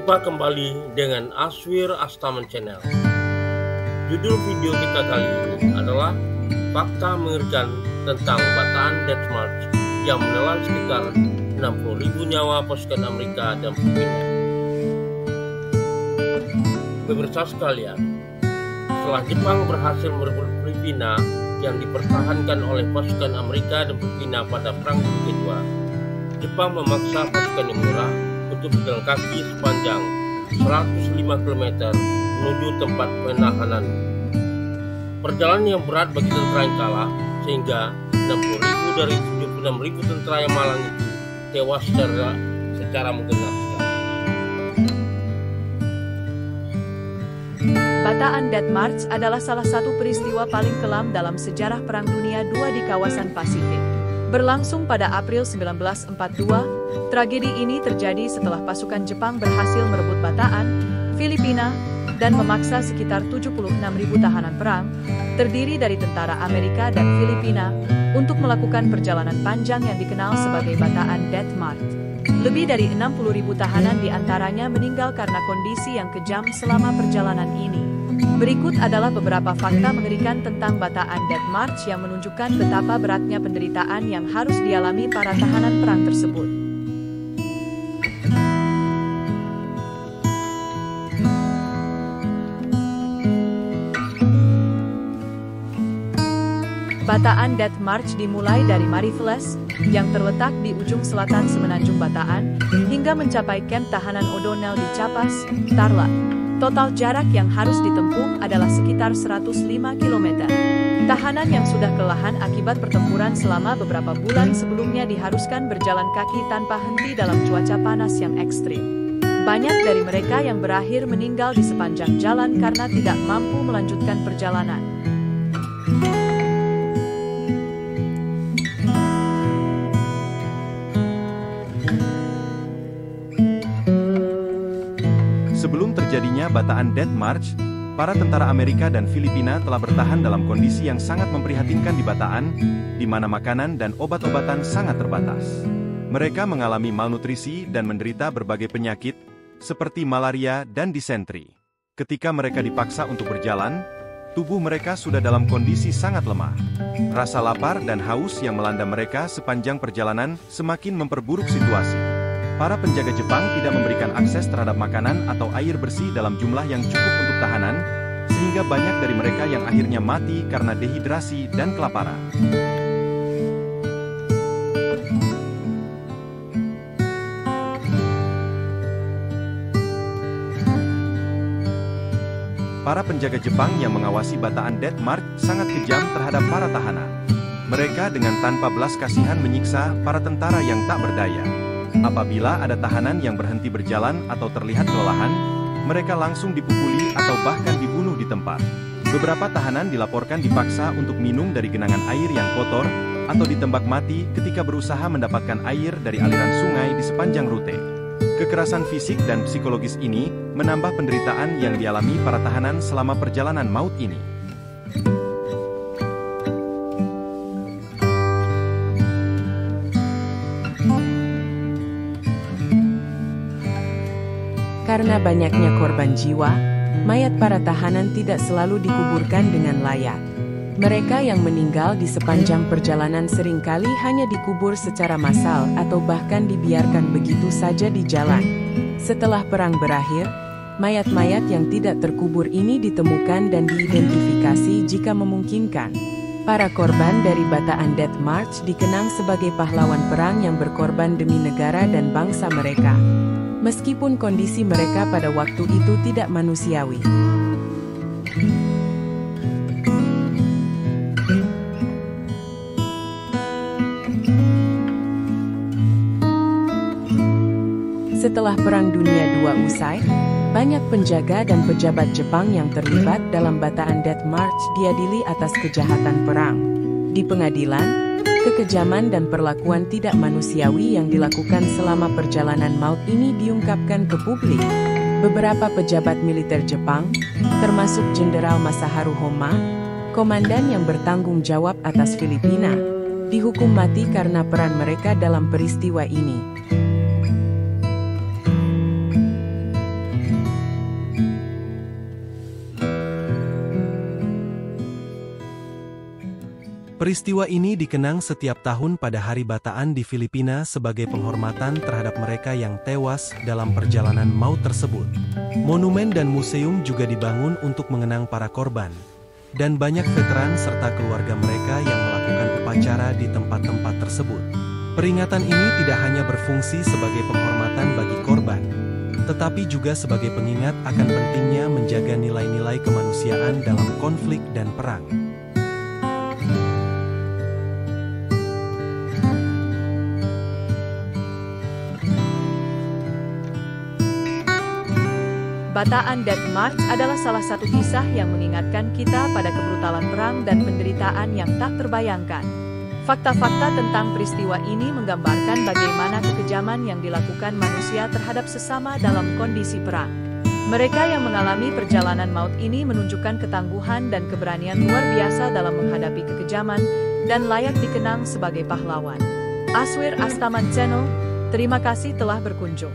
Jumpa kembali dengan Aswir Astaman Channel. Judul video kita kali ini adalah fakta mengerikan tentang Bataan Death March yang menelan sekitar 60.000 nyawa pasukan Amerika dan Filipina. Pemirsa sekalian, setelah Jepang berhasil merebut Filipina yang dipertahankan oleh pasukan Amerika dan Filipina pada Perang Dunia Kedua, Jepang memaksa pasukan murah untuk berjalan kaki sepanjang 105 km menuju tempat penahanan. Perjalanan yang berat bagi tentara yang kalah, sehingga 60.000 dari 76.000 tentara yang malang itu tewas secara menggenaskan. Bataan Death March adalah salah satu peristiwa paling kelam dalam sejarah Perang Dunia II di kawasan Pasifik. Berlangsung pada April 1942, tragedi ini terjadi setelah pasukan Jepang berhasil merebut Bataan, Filipina, dan memaksa sekitar 76.000 tahanan perang, terdiri dari tentara Amerika dan Filipina, untuk melakukan perjalanan panjang yang dikenal sebagai Bataan Death March. Lebih dari 60.000 tahanan diantaranya meninggal karena kondisi yang kejam selama perjalanan ini. Berikut adalah beberapa fakta mengerikan tentang Bataan Death March yang menunjukkan betapa beratnya penderitaan yang harus dialami para tahanan perang tersebut. Bataan Death March dimulai dari Mariveles, yang terletak di ujung selatan semenanjung Bataan, hingga mencapai kamp tahanan O'Donnell di Capas, Tarlac. Total jarak yang harus ditempuh adalah sekitar 105 km. Tahanan yang sudah kelelahan akibat pertempuran selama beberapa bulan sebelumnya diharuskan berjalan kaki tanpa henti dalam cuaca panas yang ekstrim. Banyak dari mereka yang berakhir meninggal di sepanjang jalan karena tidak mampu melanjutkan perjalanan. Sebelum terjadinya Bataan Death March, para tentara Amerika dan Filipina telah bertahan dalam kondisi yang sangat memprihatinkan di Bataan, di mana makanan dan obat-obatan sangat terbatas. Mereka mengalami malnutrisi dan menderita berbagai penyakit, seperti malaria dan disentri. Ketika mereka dipaksa untuk berjalan, tubuh mereka sudah dalam kondisi sangat lemah. Rasa lapar dan haus yang melanda mereka sepanjang perjalanan semakin memperburuk situasi. Para penjaga Jepang tidak memberikan akses terhadap makanan atau air bersih dalam jumlah yang cukup untuk tahanan, sehingga banyak dari mereka yang akhirnya mati karena dehidrasi dan kelaparan. Para penjaga Jepang yang mengawasi Bataan Death March sangat kejam terhadap para tahanan. Mereka dengan tanpa belas kasihan menyiksa para tentara yang tak berdaya. Apabila ada tahanan yang berhenti berjalan atau terlihat kelelahan, mereka langsung dipukuli atau bahkan dibunuh di tempat. Beberapa tahanan dilaporkan dipaksa untuk minum dari genangan air yang kotor, atau ditembak mati ketika berusaha mendapatkan air dari aliran sungai di sepanjang rute. Kekerasan fisik dan psikologis ini menambah penderitaan yang dialami para tahanan selama perjalanan maut ini. Karena banyaknya korban jiwa, mayat para tahanan tidak selalu dikuburkan dengan layak. Mereka yang meninggal di sepanjang perjalanan seringkali hanya dikubur secara massal atau bahkan dibiarkan begitu saja di jalan. Setelah perang berakhir, mayat-mayat yang tidak terkubur ini ditemukan dan diidentifikasi jika memungkinkan. Para korban dari Bataan Death March dikenang sebagai pahlawan perang yang berkorban demi negara dan bangsa mereka. Meskipun kondisi mereka pada waktu itu tidak manusiawi. Setelah Perang Dunia II usai, banyak penjaga dan pejabat Jepang yang terlibat dalam Bataan Death March diadili atas kejahatan perang. Di pengadilan, kekejaman dan perlakuan tidak manusiawi yang dilakukan selama perjalanan maut ini diungkapkan ke publik. Beberapa pejabat militer Jepang, termasuk Jenderal Masaharu Homma, komandan yang bertanggung jawab atas Filipina, dihukum mati karena peran mereka dalam peristiwa ini. Peristiwa ini dikenang setiap tahun pada Hari Bataan di Filipina sebagai penghormatan terhadap mereka yang tewas dalam perjalanan maut tersebut. Monumen dan museum juga dibangun untuk mengenang para korban, dan banyak veteran serta keluarga mereka yang melakukan upacara di tempat-tempat tersebut. Peringatan ini tidak hanya berfungsi sebagai penghormatan bagi korban, tetapi juga sebagai pengingat akan pentingnya menjaga nilai-nilai kemanusiaan dalam konflik dan perang. Bataan Death March adalah salah satu kisah yang mengingatkan kita pada kebrutalan perang dan penderitaan yang tak terbayangkan. Fakta-fakta tentang peristiwa ini menggambarkan bagaimana kekejaman yang dilakukan manusia terhadap sesama dalam kondisi perang. Mereka yang mengalami perjalanan maut ini menunjukkan ketangguhan dan keberanian luar biasa dalam menghadapi kekejaman dan layak dikenang sebagai pahlawan. Aswir Astaman Channel, terima kasih telah berkunjung.